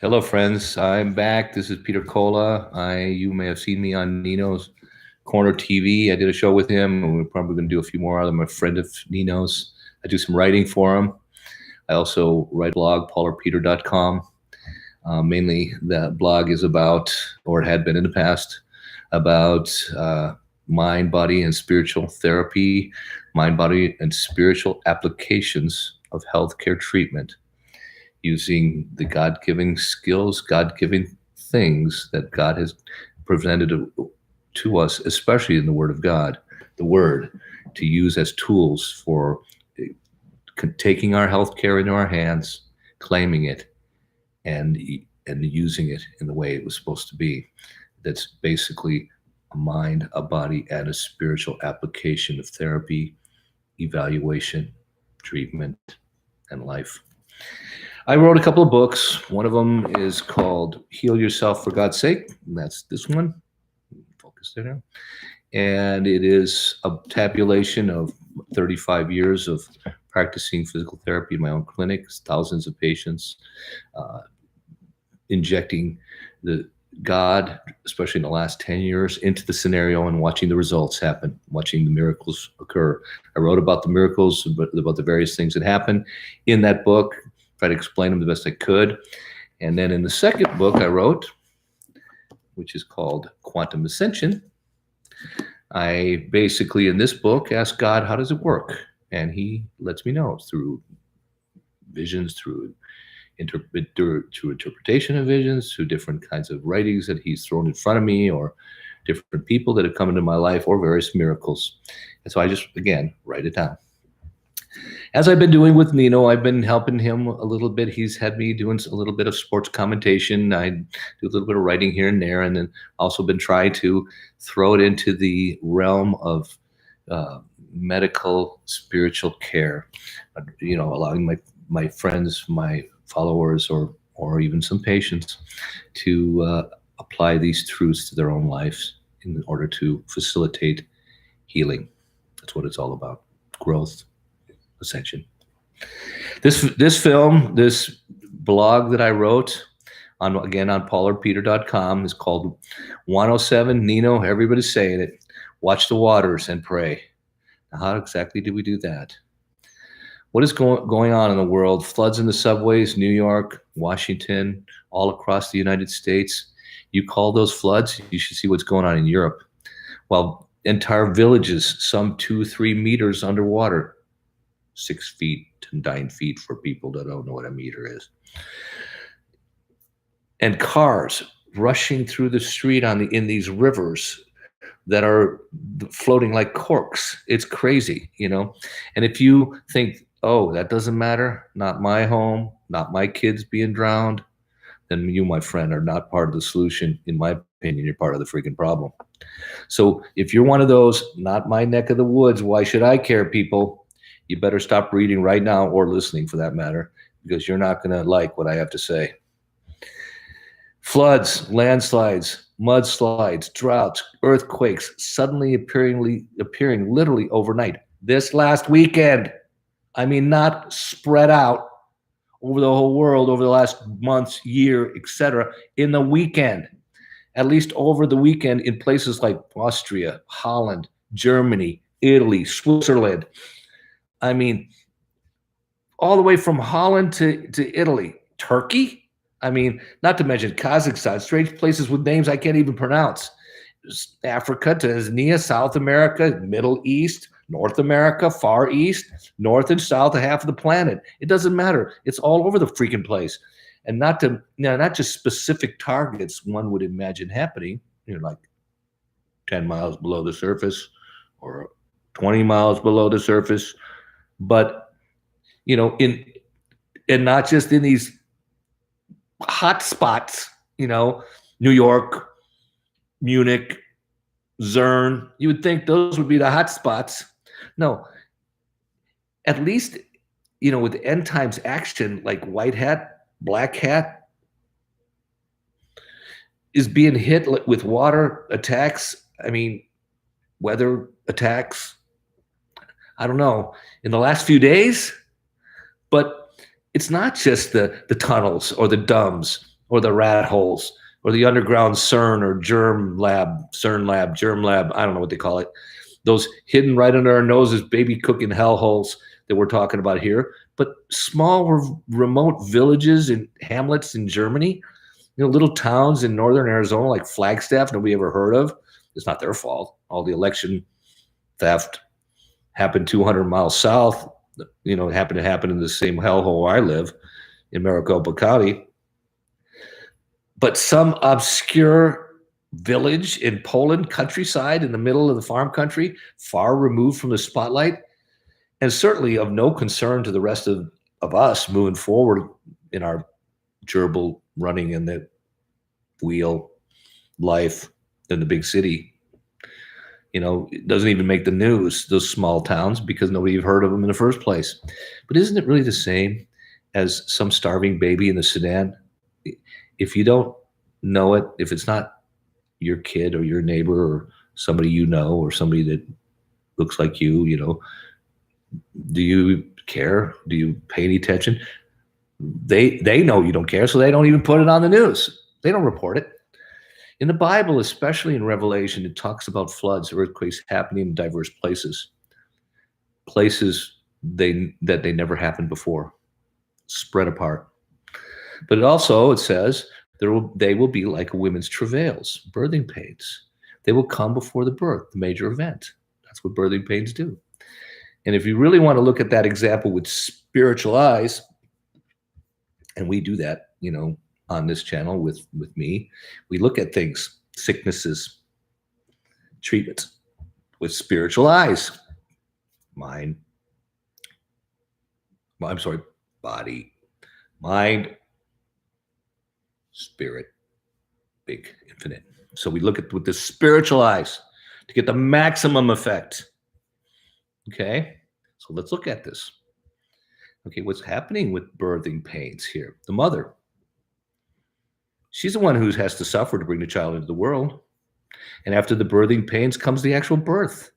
Hello, friends. I'm back. This is Peter Colla. You may have seen me on Nino's Corner TV. I did a show with him, and we're probably going to do a few more. I'm a friend of Nino's. I do some writing for him. I also write a blog, paulorpeter.com. Mainly, that blog is about, or it had been in the past, about mind, body, and spiritual therapy, mind, body, and spiritual applications of healthcare treatment using the God-given skills, God-given things that God has presented to us, especially in the Word of God, the Word, to use as tools for taking our health care into our hands, claiming it, and using it in the way it was supposed to be. That's basically a mind, a body, and a spiritual application of therapy, evaluation, treatment, and life. I wrote a couple of books. One of them is called Heal Yourself for God's Sake. And that's this one. Focus there now. And it is a tabulation of 35 years of practicing physical therapy in my own clinics, thousands of patients, uh, injecting the God, especially in the last 10 years, into the scenario and watching the results happen, watching the miracles occur. I wrote about the miracles, about the various things that happened in that book, try to explain them the best I could. And then in the second book I wrote, which is called Quantum Ascension, I basically, in this book, ask God, how does it work? And he lets me know through visions, through interpretation of visions, through different kinds of writings that he's thrown in front of me, or different people that have come into my life, or various miracles. And so I just, again, write it down. As I've been doing with Nino, I've been helping him a little bit. He's had me doing a little bit of sports commentation. I do a little bit of writing here and there, and then also been trying to throw it into the realm of medical, spiritual care. Allowing my friends, my followers, or even some patients to apply these truths to their own lives in order to facilitate healing. That's what it's all about: growth, Ascension. This film, this blog that I wrote on paulorpeter.com is called Juan O Saven, Nino. Everybody's saying it. Watch the waters and pray. Now, how exactly do we do that? What is going on in the world? Floods in the subways, New York, Washington, all across the United States. You call those floods? You should see what's going on in Europe. Well, entire villages, some 2-3 meters underwater. 6 feet to 9 feet for people that don't know what a meter is. And cars rushing through the street in these rivers that are floating like corks. It's crazy, And if you think, oh, that doesn't matter, not my home, not my kids being drowned, then you, my friend, are not part of the solution. In my opinion, you're part of the freaking problem. So if you're one of those, not my neck of the woods, why should I care, people? You better stop reading right now, or listening for that matter, because you're not going to like what I have to say. Floods, landslides, mudslides, droughts, earthquakes suddenly appearing literally overnight. This last weekend, I mean, not spread out over the whole world over the last months, year, etc. In the weekend, at least over the weekend, in places like Austria, Holland, Germany, Italy, Switzerland. I mean, all the way from Holland to Italy, Turkey. I mean, not to mention Kazakhstan, strange places with names I can't even pronounce. Africa, Tanzania, South America, Middle East, North America, Far East, North and South, half of the planet. It doesn't matter. It's all over the freaking place. And not just specific targets one would imagine happening, like 10 miles below the surface or 20 miles below the surface, but and not just in these hot spots, New York, Munich, Zern. You would think those would be the hot spots. No, at least, with end times action, like white hat, black hat, is being hit with water attacks. I mean, weather attacks. I don't know, in the last few days. But it's not just the tunnels or the dams or the rat holes, or the underground CERN or germ lab, I don't know what they call it. Those hidden right under our noses, baby cooking hellholes that we're talking about here. But small, remote villages and hamlets in Germany, little towns in northern Arizona like Flagstaff, nobody ever heard of. It's not their fault. All the election theft happened 200 miles south. It happened to happen in the same hellhole where I live in Maricopa County. But some obscure village in Poland, countryside, in the middle of the farm country, far removed from the spotlight, and certainly of no concern to the rest of us moving forward in our gerbil running in the wheel life in the big city. It doesn't even make the news, those small towns, because nobody even heard of them in the first place. But isn't it really the same as some starving baby in the Sudan? If you don't know it, if it's not your kid or your neighbor or somebody or somebody that looks like you, do you care? Do you pay any attention? They know you don't care, so they don't even put it on the news. They don't report it. In the Bible, especially in Revelation, it talks about floods, earthquakes happening in diverse places that they never happened before, spread apart. But it says they will be like a women's travails, birthing pains. They will come before the birth, the major event. That's what birthing pains do. And if you really want to look at that example with spiritual eyes, and we do that, on this channel with me, we look at things, sicknesses, treatments with spiritual eyes. Body, mind, spirit, big, infinite. So we look at with the spiritual eyes to get the maximum effect. Okay, so let's look at this. Okay, what's happening with birthing pains here? The mother, she's the one who has to suffer to bring the child into the world. And after the birthing pains comes the actual birth.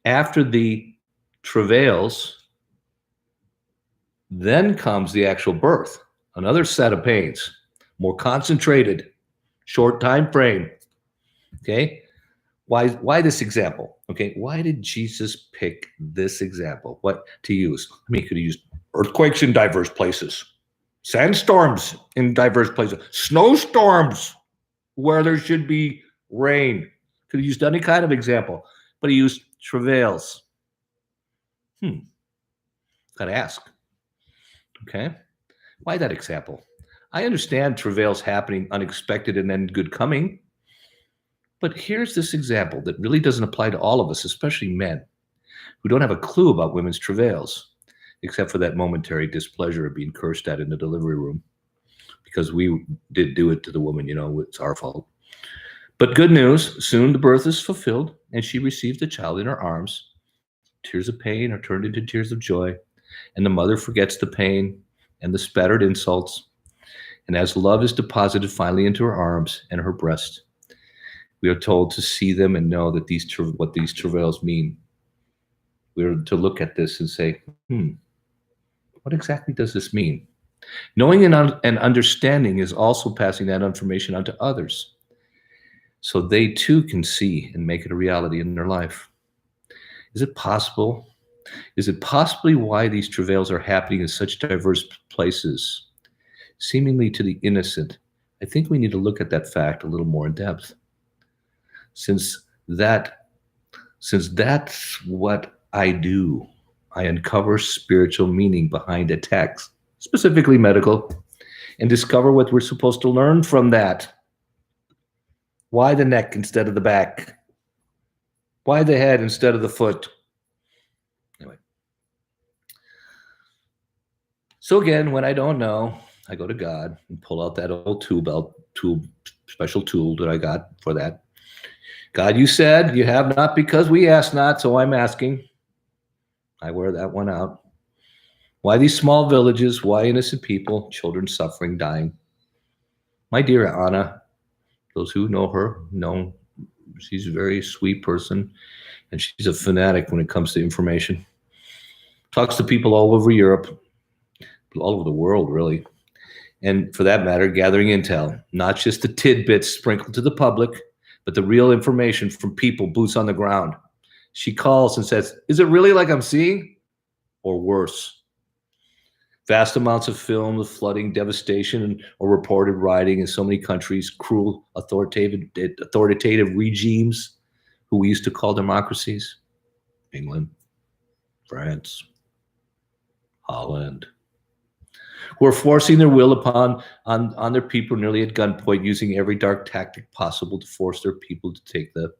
After the travails, then comes the actual birth. Another set of pains, more concentrated, short time frame. Okay, why this example? Okay, why did Jesus pick this example? What to use? He could have used earthquakes in diverse places, sandstorms in diverse places, snowstorms where there should be rain. Could have used any kind of example, but he used travails. Gotta ask. Okay, why that example? I understand travails happening unexpected and then good coming, but here's this example that really doesn't apply to all of us, especially men, who don't have a clue about women's travails, except for that momentary displeasure of being cursed at in the delivery room, because we did do it to the woman, it's our fault. But good news, soon the birth is fulfilled, and she receives the child in her arms. Tears of pain are turned into tears of joy, and the mother forgets the pain and the spattered insults. And as love is deposited finally into her arms and her breast, we are told to see them and know that what these travails mean. We are to look at this and say, what exactly does this mean? Knowing and understanding is also passing that information on to others, so they too can see and make it a reality in their life. Is it possible? Is it possibly why these travails are happening in such diverse places, seemingly to the innocent? I think we need to look at that fact a little more in depth. Since that's what I do, I uncover spiritual meaning behind a text, specifically medical, and discover what we're supposed to learn from that. Why the neck instead of the back? Why the head instead of the foot? Anyway. So again, when I don't know, I go to God and pull out that old special tool that I got for that. God, you said you have not because we ask not, so I'm asking. I wear that one out. Why these small villages? Why innocent people, children suffering, dying? My dear Anna, those who know her know she's a very sweet person, and she's a fanatic when it comes to information. Talks to people all over Europe, all over the world, really. and for that matter, gathering intel, not just the tidbits sprinkled to the public, but the real information from people, boots on the ground. She calls and says, "Is it really like I'm seeing?" Or worse. Vast amounts of film of flooding, devastation, or reported rioting in so many countries, cruel, authoritative regimes who we used to call democracies. England, France, Holland, who are forcing their will on their people nearly at gunpoint, using every dark tactic possible to force their people to take the,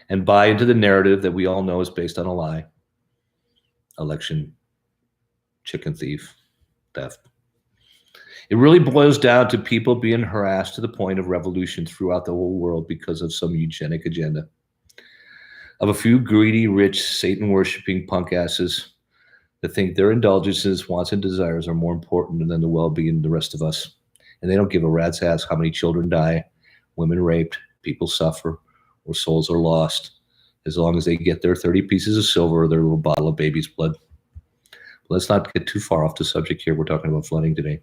and buy into the narrative that we all know is based on a lie. Election, chicken thief, theft. It really boils down to people being harassed to the point of revolution throughout the whole world because of some eugenic agenda. Of a few greedy, rich, Satan-worshipping punk asses that think their indulgences, wants, and desires are more important than the well-being of the rest of us. And they don't give a rat's ass how many children die, women raped, people suffer, or souls are lost, as long as they get their 30 pieces of silver or their little bottle of baby's blood. Let's not get too far off the subject here. We're talking about flooding today.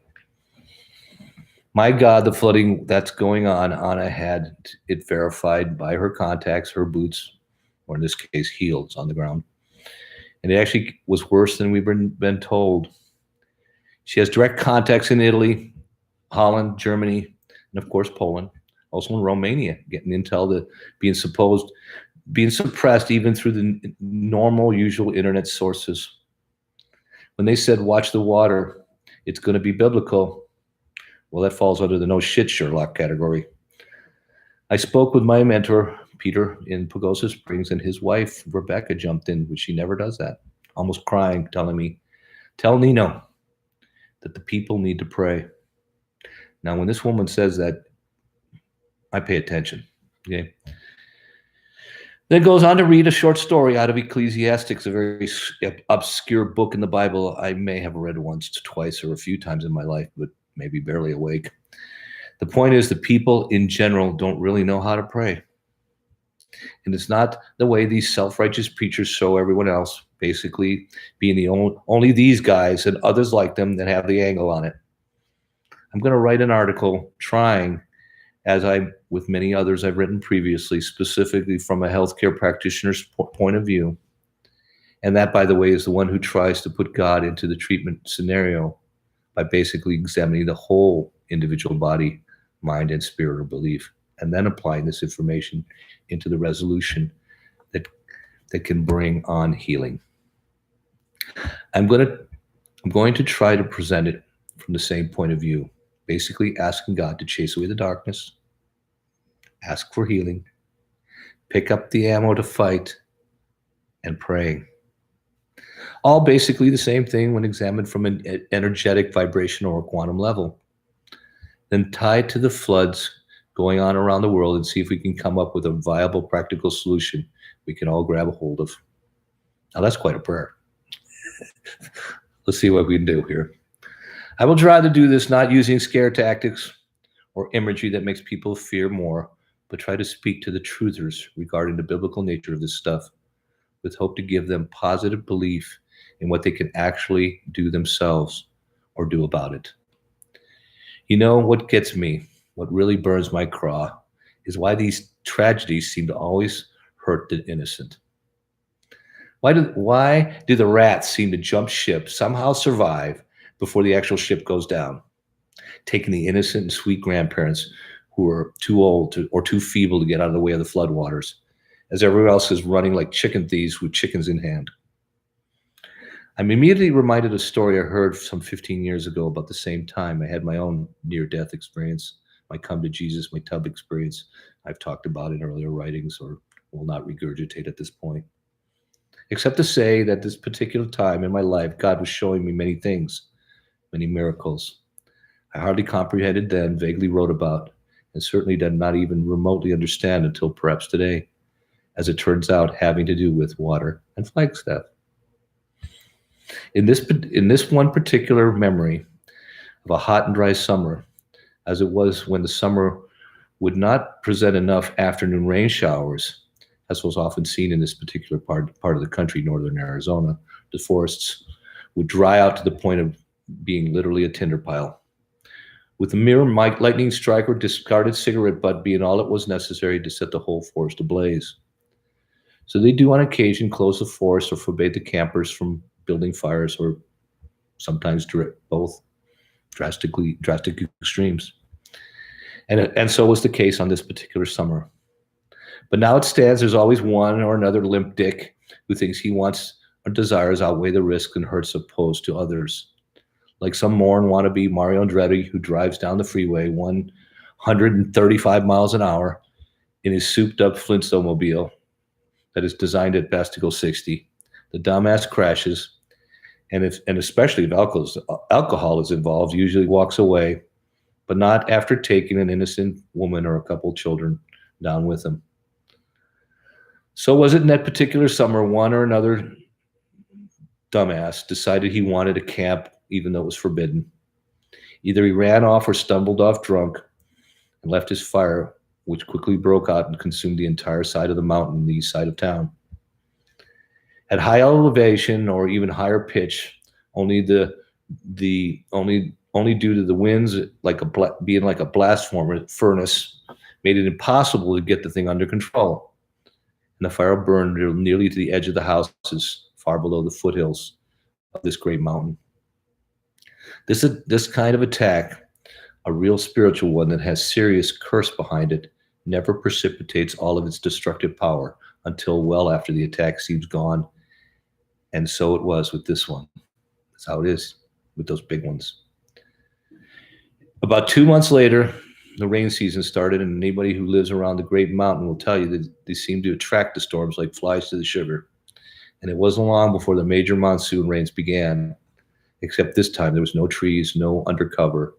My God, the flooding that's going on, Anna had it verified by her contacts, her boots, or in this case, heels on the ground. And it actually was worse than we've been told. She has direct contacts in Italy, Holland, Germany, and of course, Poland, also in Romania, getting intel that being suppressed even through the normal, usual internet sources. When they said, watch the water, it's going to be biblical, well, that falls under the no shit Sherlock category. I spoke with my mentor, Peter, in Pagosa Springs, and his wife, Rebecca, jumped in, which she never does that, almost crying, telling me, tell Nino that the people need to pray. Now, when this woman says that, I pay attention, okay? Then goes on to read a short story out of Ecclesiastics, a very obscure book in the Bible I may have read once, twice, or a few times in my life, but maybe barely awake. The point is, the people in general don't really know how to pray. And it's not the way these self-righteous preachers show everyone else, basically being the only these guys and others like them that have the angle on it. I'm going to write an article trying, as with many others I've written previously, specifically from a healthcare practitioner's point of view. And that, by the way, is the one who tries to put God into the treatment scenario by basically examining the whole individual body, mind, and spirit or belief, and then applying this information into the resolution that can bring on healing. I'm going to try to present it from the same point of view, basically asking God to chase away the darkness, ask for healing, pick up the ammo to fight, and praying. All basically the same thing when examined from an energetic, vibrational, or quantum level. Then tied to the floods going on around the world and see if we can come up with a viable, practical solution we can all grab a hold of. Now that's quite a prayer. Let's see what we can do here. I will try to do this not using scare tactics or imagery that makes people fear more, but try to speak to the truthers regarding the biblical nature of this stuff, with hope to give them positive belief in what they can actually do themselves or do about it. You know what gets me, what really burns my craw, is why these tragedies seem to always hurt the innocent. Why do the rats seem to jump ship, somehow survive before the actual ship goes down, taking the innocent and sweet grandparents who are too old or too feeble to get out of the way of the floodwaters, as everyone else is running like chicken thieves with chickens in hand? I'm immediately reminded of a story I heard some 15 years ago about the same time I had my own near-death experience, my come to Jesus, my tub experience. I've talked about in earlier writings or will not regurgitate at this point. Except to say that this particular time in my life, God was showing me many things, many miracles I hardly comprehended then, vaguely wrote about, and certainly did not even remotely understand until perhaps today, as it turns out, having to do with water and Flagstaff. In this one particular memory of a hot and dry summer, as it was when the summer would not present enough afternoon rain showers, as was often seen in this particular part of the country, northern Arizona, the forests would dry out to the point of being literally a tinder pile, with a mere lightning strike or discarded cigarette butt being all it was necessary to set the whole forest ablaze. So they do on occasion close the forest or forbade the campers from building fires, or sometimes both drastic extremes. And so was the case on this particular summer. But now it stands, there's always one or another limp dick who thinks he wants or desires outweigh the risks and hurts opposed to others. Like some moron wannabe Mario Andretti who drives down the freeway 135 miles an hour in his souped-up Flintstone-mobile that is designed at best to go 60. The dumbass crashes, and especially if alcohol is involved, usually walks away, but not after taking an innocent woman or a couple children down with him. So was it in that particular summer, one or another dumbass decided he wanted to camp even though it was forbidden. Either he ran off or stumbled off drunk and left his fire, which quickly broke out and consumed the entire side of the mountain, the east side of town. At high elevation or even higher pitch, only due to the winds being like a blast furnace made it impossible to get the thing under control. And the fire burned nearly to the edge of the houses, far below the foothills of this great mountain. This kind of attack, a real spiritual one that has serious curse behind it, never precipitates all of its destructive power until well after the attack seems gone. And so it was with this one. That's how it is with those big ones. About 2 months later, the rain season started, and anybody who lives around the great mountain will tell you that they seem to attract the storms like flies to the sugar. And it wasn't long before the major monsoon rains began, except this time there was no trees, no undercover,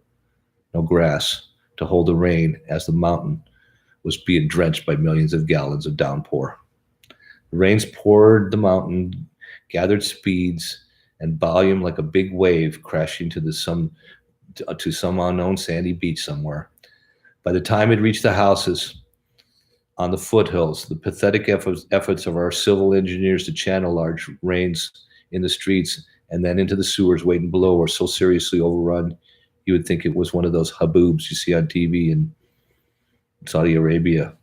no grass to hold the rain as the mountain was being drenched by millions of gallons of downpour. The rains poured the mountain, gathered speeds and volume like a big wave crashing to some unknown sandy beach somewhere. By the time it reached the houses on the foothills, the pathetic efforts of our civil engineers to channel large rains in the streets and then into the sewers waiting below were so seriously overrun, you would think it was one of those Haboobs you see on TV in Saudi Arabia,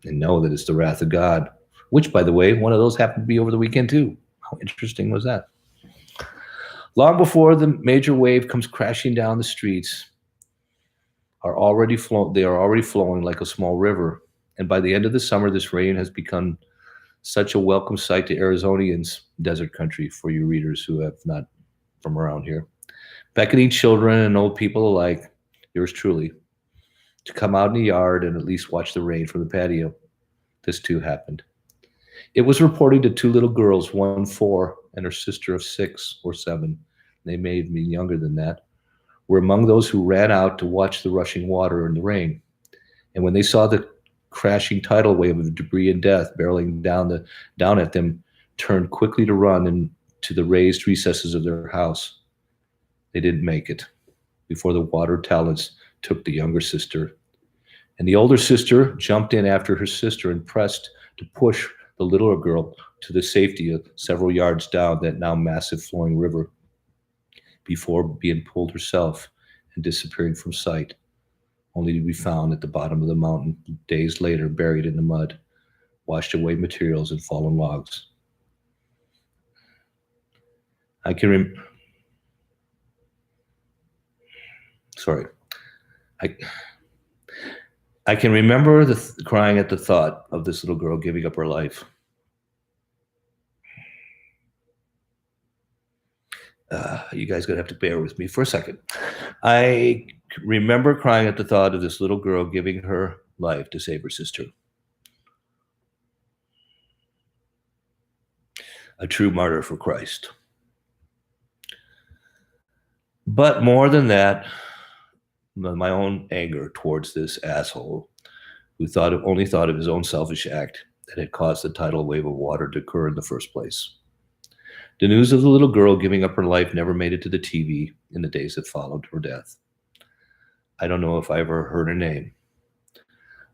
and know that it's the wrath of God, which, by the way, one of those happened to be over the weekend too. How interesting was that? Long before the major wave comes crashing down the streets, they are already flowing like a small river. And by the end of the summer, this rain has become such a welcome sight to Arizonians, desert country for you readers who have not from around here, beckoning children and old people alike, yours truly, to come out in the yard and at least watch the rain from the patio. This too happened. It was reported that 2 little girls, one 4 and her sister of 6 or 7, they may have been younger than that, were among those who ran out to watch the rushing water in the rain. And when they saw the crashing tidal wave of debris and death barreling down at them, turned quickly to run into the raised recesses of their house. They didn't make it before the water talons took the younger sister. And the older sister jumped in after her sister and pressed to push the littler girl to the safety of several yards down that now massive flowing river before being pulled herself and disappearing from sight, only to be found at the bottom of the mountain days later, buried in the mud, washed away materials and fallen logs. I can remember crying at the thought of this little girl giving up her life. You guys gonna have to bear with me for a second. I remember crying at the thought of this little girl giving her life to save her sister. A true martyr for Christ. But more than that, my own anger towards this asshole who only thought of his own selfish act that had caused the tidal wave of water to occur in the first place. The news of the little girl giving up her life never made it to the TV in the days that followed her death. I don't know if I ever heard her name.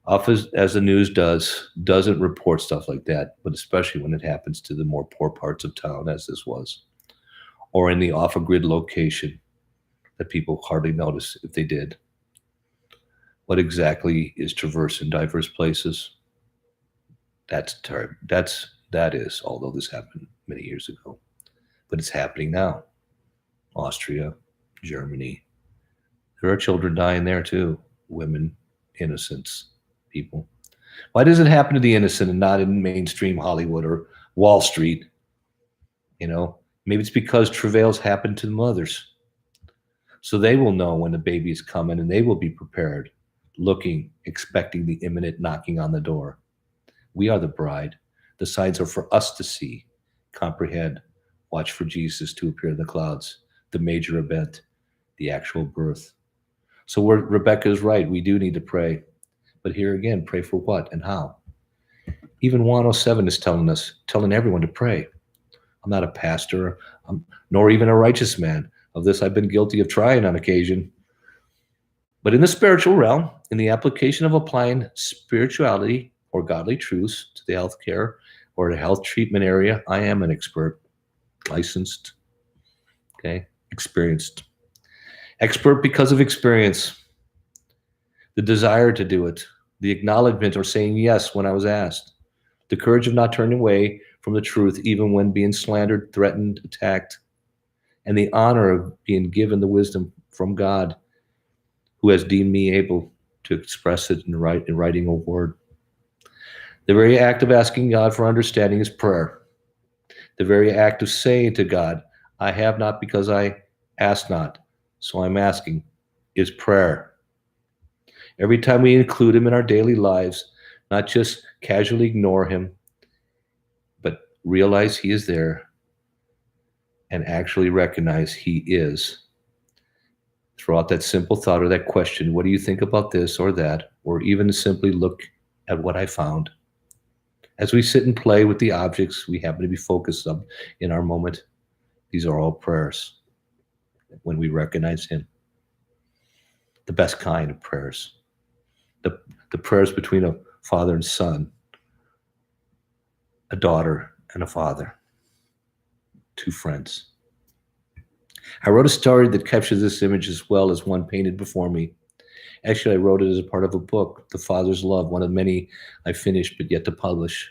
Often, as the news doesn't report stuff like that, but especially when it happens to the more poor parts of town, as this was, or in the off-grid location, that people hardly notice if they did. What exactly is traverse in diverse places? That is, although this happened many years ago, but it's happening now. Austria, Germany. There are children dying there too. Women, innocents, people. Why does it happen to the innocent and not in mainstream Hollywood or Wall Street? Maybe it's because travails happen to the mothers. So they will know when the baby is coming and they will be prepared, looking, expecting the imminent knocking on the door. We are the bride. The signs are for us to see, comprehend, watch for Jesus to appear in the clouds, the major event, the actual birth. So Rebecca is right. We do need to pray. But here again, pray for what and how? Even Juan O Saven is telling everyone to pray. I'm not a pastor, nor even a righteous man. Of this, I've been guilty of trying on occasion. But in the spiritual realm, in the application of applying spirituality or godly truths to the healthcare or the health treatment area, I am an expert, licensed, okay, experienced. Expert because of experience, the desire to do it, the acknowledgement or saying yes when I was asked, the courage of not turning away from the truth even when being slandered, threatened, attacked, and the honor of being given the wisdom from God who has deemed me able to express it in writing a word. The very act of asking God for understanding is prayer. The very act of saying to God, I have not because I ask not, so I'm asking, is prayer. Every time we include him in our daily lives, not just casually ignore him, but realize he is there and actually recognize he is. Throw out that simple thought or that question, what do you think about this or that? Or even simply look at what I found. As we sit and play with the objects we happen to be focused on in our moment, these are all prayers when we recognize him. The best kind of prayers. The prayers between a father and son, a daughter and a father, two friends. I wrote a story that captures this image as well as one painted before me. Actually, I wrote it as a part of a book, The Father's Love, one of many I finished but yet to publish.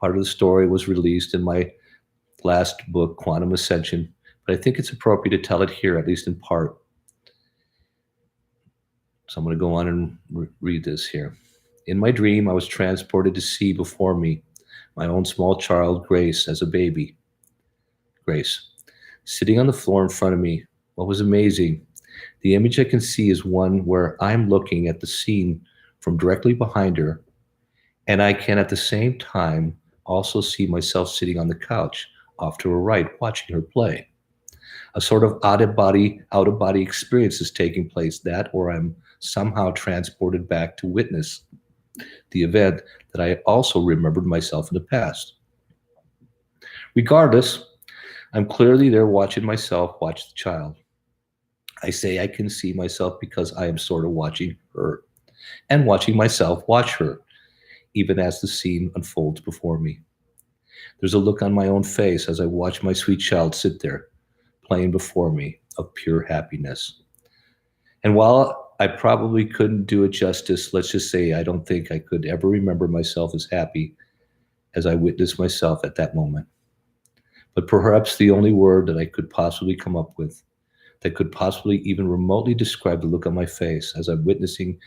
Part of the story was released in my last book, Quantum Ascension, but I think it's appropriate to tell it here, at least in part. So I'm going to go on and read this here. In my dream, I was transported to see before me my own small child, Grace, as a baby. Grace, sitting on the floor in front of me. What was amazing, the image I can see is one where I'm looking at the scene from directly behind her, and I can at the same time also see myself sitting on the couch off to her right, watching her play. A sort of out-of-body experience is taking place, that or I'm somehow transported back to witness the event that I also remembered myself in the past. Regardless, I'm clearly there watching myself watch the child. I say I can see myself because I am sort of watching her and watching myself watch her, even as the scene unfolds before me. There's a look on my own face as I watch my sweet child sit there, playing before me, of pure happiness. And while I probably couldn't do it justice, let's just say I don't think I could ever remember myself as happy as I witnessed myself at that moment. But perhaps the only word that I could possibly come up with that could possibly even remotely describe the look on my face as I'm witnessing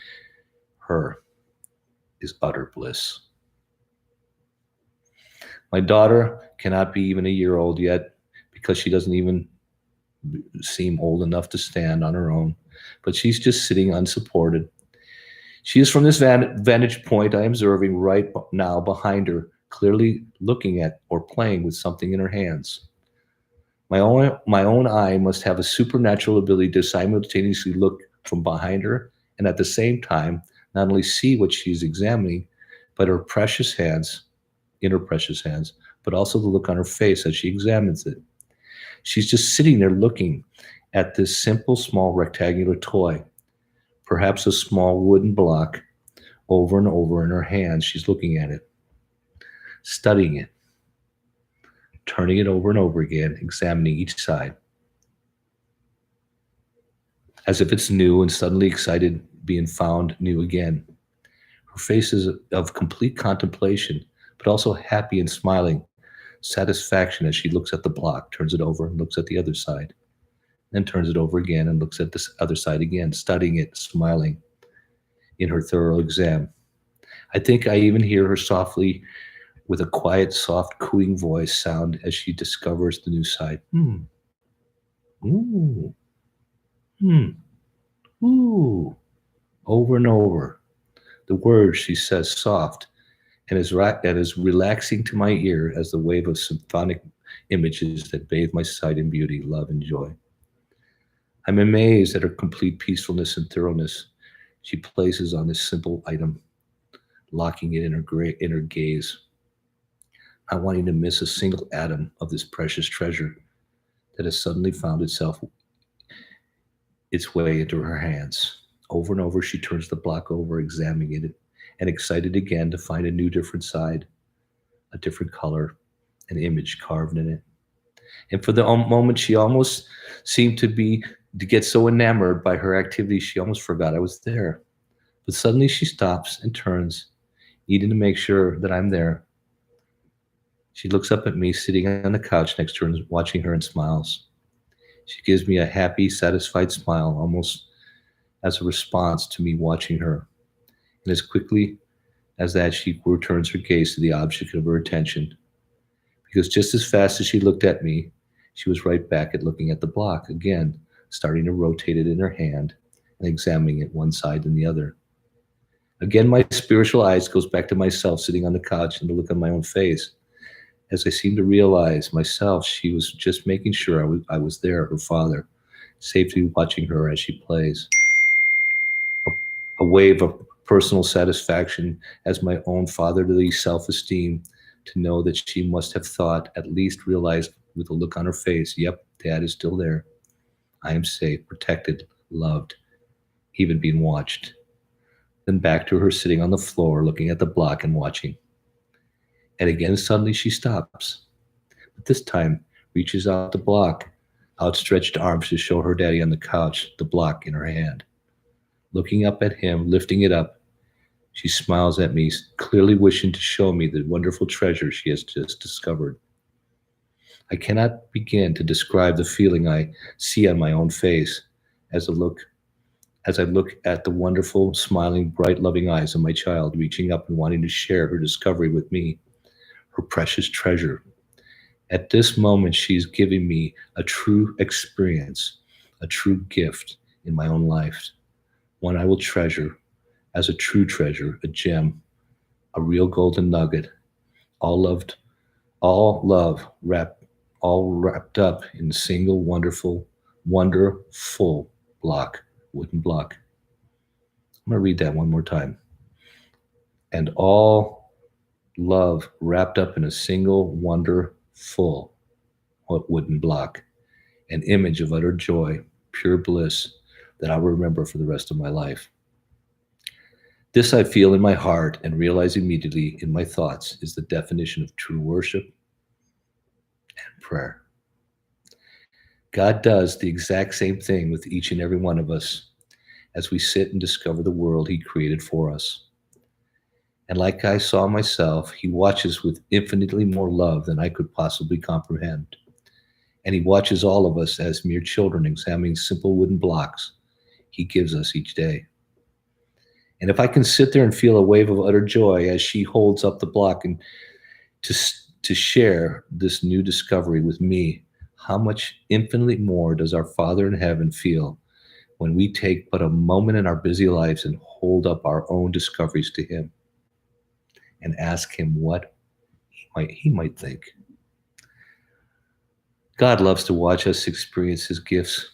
her is utter bliss. My daughter cannot be even a year old yet because she doesn't even seem old enough to stand on her own, but she's just sitting unsupported. She is from this vantage point I am observing right now behind her, clearly looking at or playing with something in her hands. My own eye must have a supernatural ability to simultaneously look from behind her and at the same time not only see what she's examining, but her precious hands, in her precious hands, but also the look on her face as she examines it. She's just sitting there looking at this simple, small rectangular toy, perhaps a small wooden block, over and over in her hands. She's looking at it, studying it, turning it over and over again, examining each side. as if it's new and suddenly excited being found new again. Her face is of complete contemplation, but also happy and smiling satisfaction as she looks at the block, turns it over and looks at the other side, then turns it over again and looks at this other side again, studying it, smiling in her thorough exam. I think I even hear her softly, with a quiet, soft, cooing voice sound as she discovers the new side. Ooh, hmm, ooh, over and over. The words she says soft and is relaxing to my ear as the wave of symphonic images that bathe my sight in beauty, love, and joy. I'm amazed at her complete peacefulness and thoroughness she places on this simple item, locking it in her gaze, not wanting to miss a single atom of this precious treasure that has suddenly found its way into her hands. Over and over, she turns the block over, examining it, and excited again to find a new, different side, a different color, an image carved in it. And for the moment, she almost seemed to get so enamored by her activity, she almost forgot I was there. But suddenly she stops and turns, needing to make sure that I'm there. She looks up at me, sitting on the couch next to her, and watching her, and smiles. She gives me a happy, satisfied smile, almost as a response to me watching her. And as quickly as that, she returns her gaze to the object of her attention. Because just as fast as she looked at me, she was right back at looking at the block again, starting to rotate it in her hand and examining it one side and the other. Again, my spiritual eyes goes back to myself sitting on the couch and the look on my own face. As I seem to realize myself, she was just making sure I was there, her father, safely watching her as she plays. A wave of personal satisfaction as my own fatherly self-esteem to know that she must have thought, at least realized with a look on her face, yep, Dad is still there. I am safe, protected, loved, even being watched. Then back to her sitting on the floor, looking at the block and watching. And again, suddenly she stops, but this time reaches out the block, outstretched arms to show her daddy on the couch, the block in her hand. Looking up at him, lifting it up, she smiles at me, clearly wishing to show me the wonderful treasure she has just discovered. I cannot begin to describe the feeling I see on my own face as I look at the wonderful, smiling, bright, loving eyes of my child reaching up and wanting to share her discovery with me, her precious treasure. At this moment, she's giving me a true experience, a true gift in my own life, one I will treasure as a true treasure, a gem, a real golden nugget, all love wrapped up in a single wonderful wooden block. I'm gonna read that one more time. And all love wrapped up in a single wonderful wooden block, an image of utter joy, pure bliss that I'll remember for the rest of my life. This I feel in my heart and realize immediately in my thoughts is the definition of true worship and prayer. God does the exact same thing with each and every one of us as we sit and discover the world He created for us. And like I saw myself, He watches with infinitely more love than I could possibly comprehend. And He watches all of us as mere children examining simple wooden blocks He gives us each day. And if I can sit there and feel a wave of utter joy as she holds up the block and to share this new discovery with me, how much infinitely more does our Father in heaven feel when we take but a moment in our busy lives and hold up our own discoveries to Him and ask Him what he might think. God loves to watch us experience His gifts.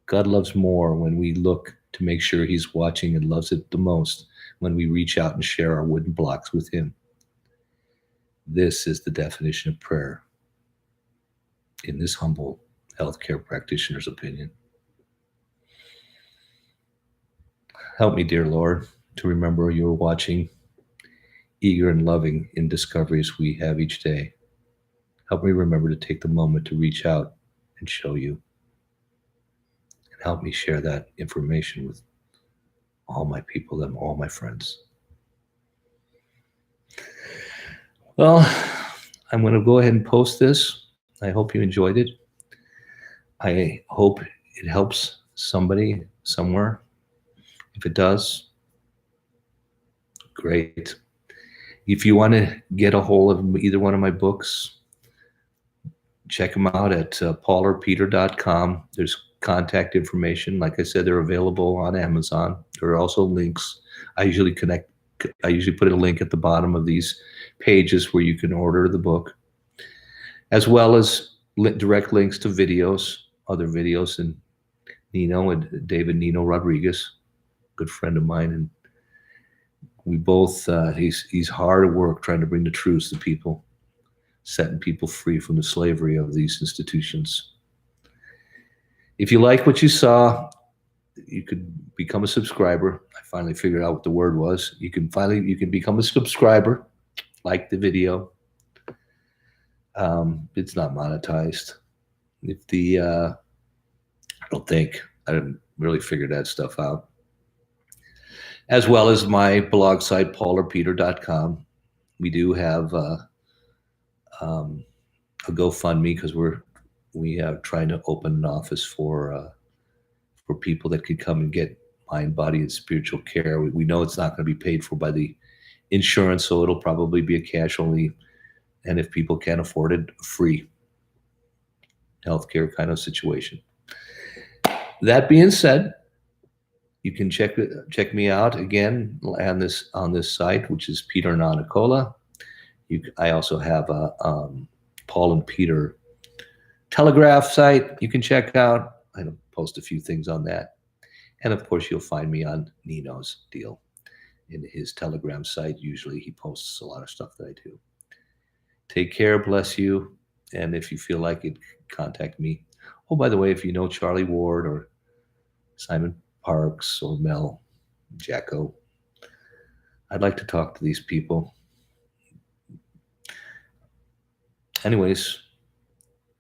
God loves more when we look to make sure He's watching, and loves it the most when we reach out and share our wooden blocks with Him. This is the definition of prayer in this humble healthcare practitioner's opinion. Help me, dear Lord, to remember You're watching, eager and loving in discoveries we have each day. Help me remember to take the moment to reach out and show You. And help me share that information with all my people, all my friends. Well, I'm going to go ahead and post this. I hope you enjoyed it. I hope it helps somebody somewhere. If it does, great. If you want to get a hold of either one of my books, check them out at paulorpeter.com. There's contact information. Like I said, they're available on Amazon. There are also links. I usually put a link at the bottom of these pages where you can order the book, as well as direct links to videos, other videos, and Nino and David Nino Rodriguez, good friend of mine, and we both he's hard at work trying to bring the truth to people, setting people free from the slavery of these institutions. If you like what you saw, you could become a subscriber. I finally figured out what the word was. You can become a subscriber, like the video. It's not monetized. I didn't really figure that stuff out. As well as my blog site, paulorpeter.com. We do have a GoFundMe because we are trying to open an office for people that could come and get mind, body, and spiritual care. We know it's not going to be paid for by the insurance, so it'll probably be a cash only, and if people can't afford it, free healthcare kind of situation. That being said, you can check me out again on this site, which is Peter Colla. I also have a Paul and Peter Telegraph site you can check out. I post a few things on that. And of course, you'll find me on Nino's deal. In his Telegram site, usually he posts a lot of stuff that I do. Take care, bless you. And if you feel like it, contact me. Oh, by the way, if you know Charley Ward or Simon Parks or Mel Jacko, I'd like to talk to these people. Anyways,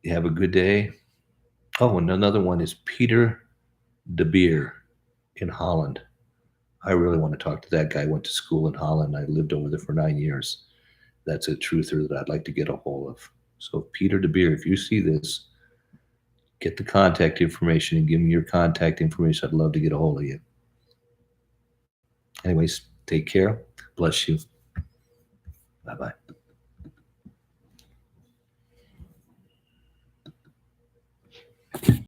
you have a good day. Oh, and another one is Peter de Beer in Holland. I really want to talk to that guy. I went to school in Holland. I lived over there for 9 years. That's a truther that I'd like to get a hold of. So Peter de Beer, if you see this, get the contact information and give me your contact information. I'd love to get a hold of you. Anyways, take care. Bless you. Bye-bye.